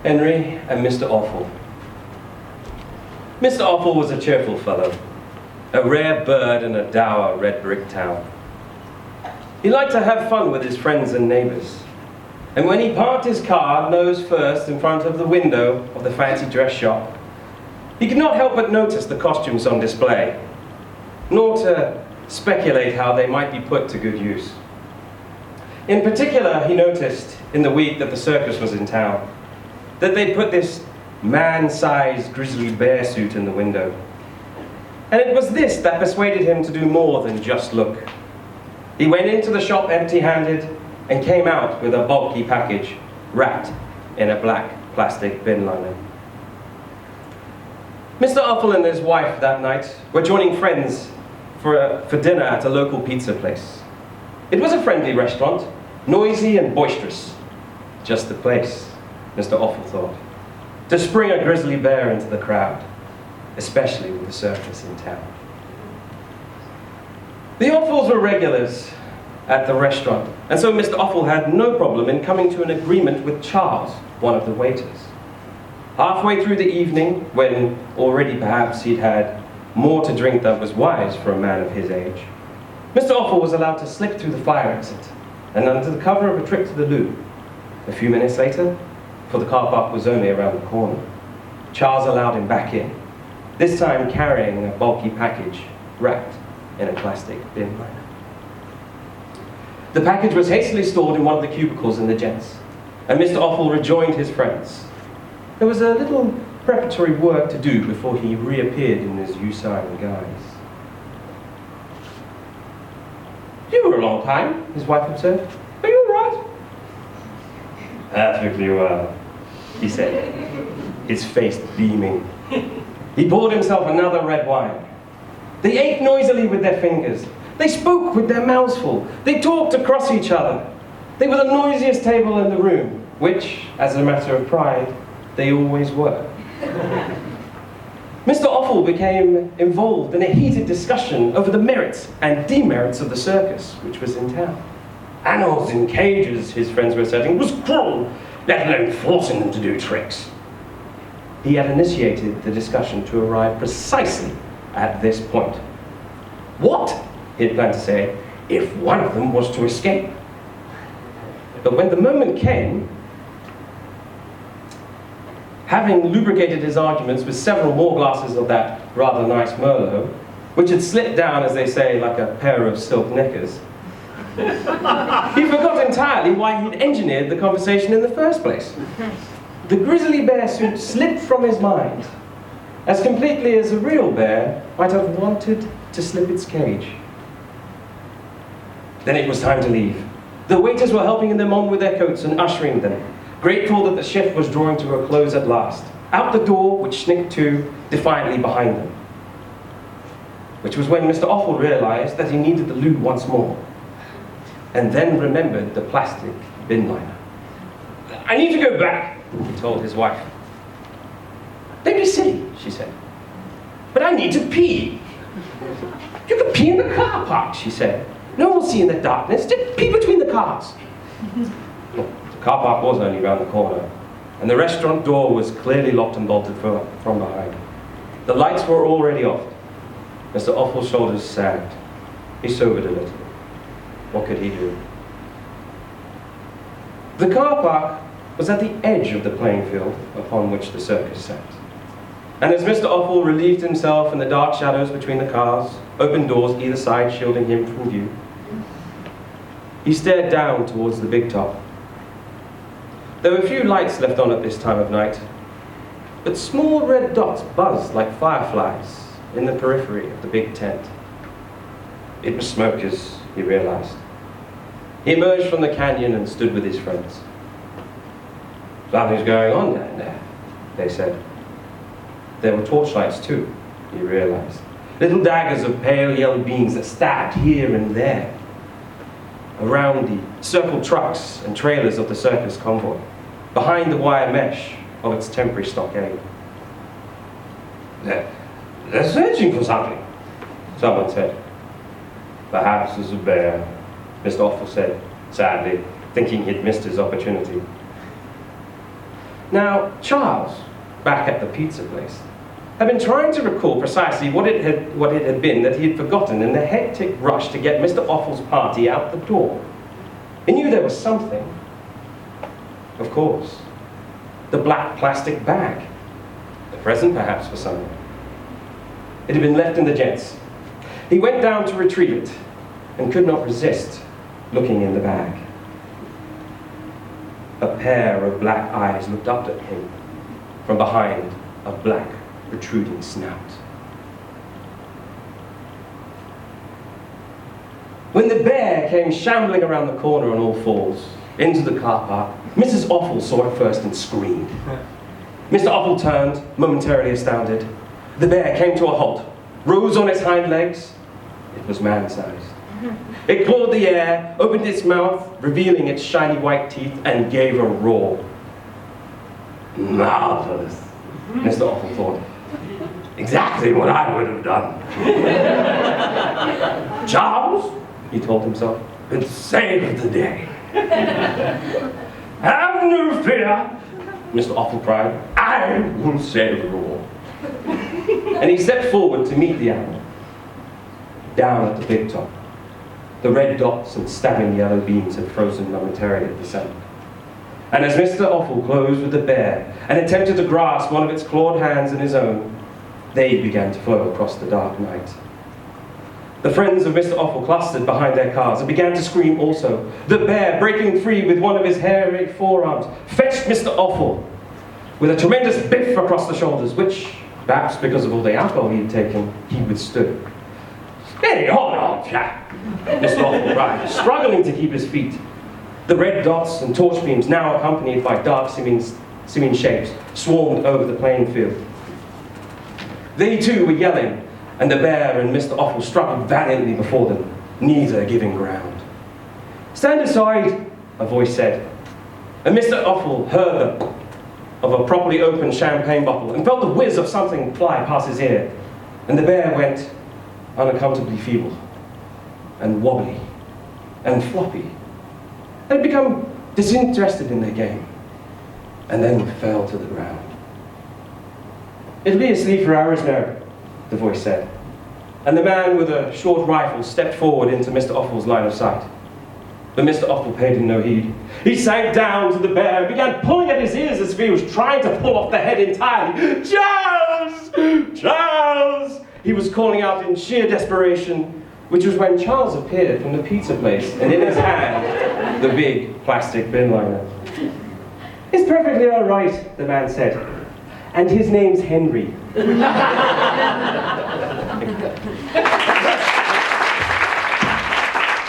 Henry and Mr. Oufle. Mr. Oufle was a cheerful fellow, a rare bird in a dour red brick town. He liked to have fun with his friends and neighbors, and when he parked his car nose first in front of the window of the fancy dress shop, he could not help but notice the costumes on display, nor to speculate how they might be put to good use. In particular, he noticed, in the week that the circus was in town, that they'd put this man-sized grizzly bear suit in the window. And it was this that persuaded him to do more than just look. He went into the shop empty-handed and came out with a bulky package wrapped in a black plastic bin liner. Mr. Oufle and his wife that night were joining friends for dinner at a local pizza place. It was a friendly restaurant, noisy and boisterous. Just the place, Mr. Oufle thought, to spring a grizzly bear into the crowd, especially with the circus in town. The Oufles were regulars at the restaurant, and so Mr. Oufle had no problem in coming to an agreement with Chaose, one of the waiters. Halfway through the evening, when already perhaps he'd had more to drink than was wise for a man of his age, Mr. Oufle was allowed to slip through the fire exit and under the cover of a trip to the loo. A few minutes later, for the car park was only around the corner, Charles allowed him back in, this time carrying a bulky package wrapped in a plastic bin liner. The package was hastily stored in one of the cubicles in the gents, and Mr. Oufle rejoined his friends. There was a little preparatory work to do before he reappeared in his Usain guise. "You were a long time," his wife observed. "Are you all right?" "Perfectly well," he said, his face beaming. He poured himself another red wine. They ate noisily with their fingers. They spoke with their mouths full. They talked across each other. They were the noisiest table in the room, which, as a matter of pride, they always were. Mr. Oufle became involved in a heated discussion over the merits and demerits of the circus, which was in town. Animals in cages, his friends were asserting, was cruel, let alone forcing them to do tricks. He had initiated the discussion to arrive precisely at this point. What, he had planned to say, if one of them was to escape? But when the moment came, having lubricated his arguments with several more glasses of that rather nice Merlot, which had slipped down, as they say, like a pair of silk knickers, he forgot entirely why he'd engineered the conversation in the first place. The grizzly bear suit slipped from his mind, as completely as a real bear might have wanted to slip its cage. Then it was time to leave. The waiters were helping them on with their coats and ushering them, grateful that the shift was drawing to a close at last. Out the door, which snicked to defiantly behind them. Which was when Mr. Oufle realized that he needed the loo once more, and then remembered the plastic bin liner. "I need to go back," he told his wife. "Don't be silly," she said. "But I need to pee." "You can pee in the car park," she said. "No one will see in the darkness. Just pee between the cars." The car park was only round the corner, and the restaurant door was clearly locked and bolted from behind. The lights were already off. Mr. Oufle's shoulders sagged. He sobered a little. What could he do? The car park was at the edge of the playing field upon which the circus sat. And as Mr. Oufle relieved himself in the dark shadows between the cars, open doors either side shielding him from view, he stared down towards the big top. There were few lights left on at this time of night, but small red dots buzzed like fireflies in the periphery of the big tent. It was smokers, he realized. He emerged from the canyon and stood with his friends. "Something's going on down there," they said. There were torchlights too, he realized. Little daggers of pale yellow beams that stabbed here and there around the circled trucks and trailers of the circus convoy, behind the wire mesh of its temporary stockade. They're searching for something," someone said. "Perhaps it's a bear," Mr. Oufle said, sadly, thinking he'd missed his opportunity. Now, Charles, back at the pizza place, had been trying to recall precisely what it had been that he had forgotten in the hectic rush to get Mr. Offle's party out the door. He knew there was something. Of course, the black plastic bag. A present, perhaps, for someone. It had been left in the gents. He went down to retrieve it and could not resist looking in the bag. A pair of black eyes looked up at him from behind a black, protruding snout. When the bear came shambling around the corner on all fours into the car park, Mrs. Oufle saw it first and screamed. Mr. Oufle turned, momentarily astounded. The bear came to a halt, rose on its hind legs. It was man-sized. It clawed the air, opened its mouth, revealing its shiny white teeth, and gave a roar. Marvelous, Mr. Oufle thought. Exactly what I would have done. Charles, he told himself, had saved the day. Have no fear, Mr. Oufle cried. I will save you all. And he stepped forward to meet the animal. Down at the big top, the red dots and stabbing yellow beams had frozen momentarily at the center. And as Mr. Oufle closed with the bear and attempted to grasp one of its clawed hands in his own, they began to flow across the dark night. The friends of Mr. Oufle clustered behind their cars and began to scream also. The bear, breaking free with one of his hairy forearms, fetched Mr. Oufle with a tremendous biff across the shoulders, which, perhaps because of all the alcohol he had taken, he withstood. Hey, hold on, chap, Mr. Oufle cried, struggling to keep his feet. The red dots and torch beams, now accompanied by dark seeming shapes, swarmed over the playing field. They too were yelling, and the bear and Mr. Oufle struggled valiantly before them, neither giving ground. Stand aside, a voice said, and Mr. Oufle heard the of a properly opened champagne bottle and felt the whiz of something fly past his ear, and the bear went unaccountably feeble, and wobbly, and floppy, and had become disinterested in their game, and then fell to the ground. It'll be asleep for hours now, the voice said, and the man with a short rifle stepped forward into Mr. Offle's line of sight. But Mr. Oufle paid him no heed. He sank down to the bear and began pulling at his ears as if he was trying to pull off the head entirely. Charles! Charles! He was calling out in sheer desperation, which was when Charles appeared from the pizza place, and in his hand, the big plastic bin liner. It's perfectly all right, the man said. And his name's Henry.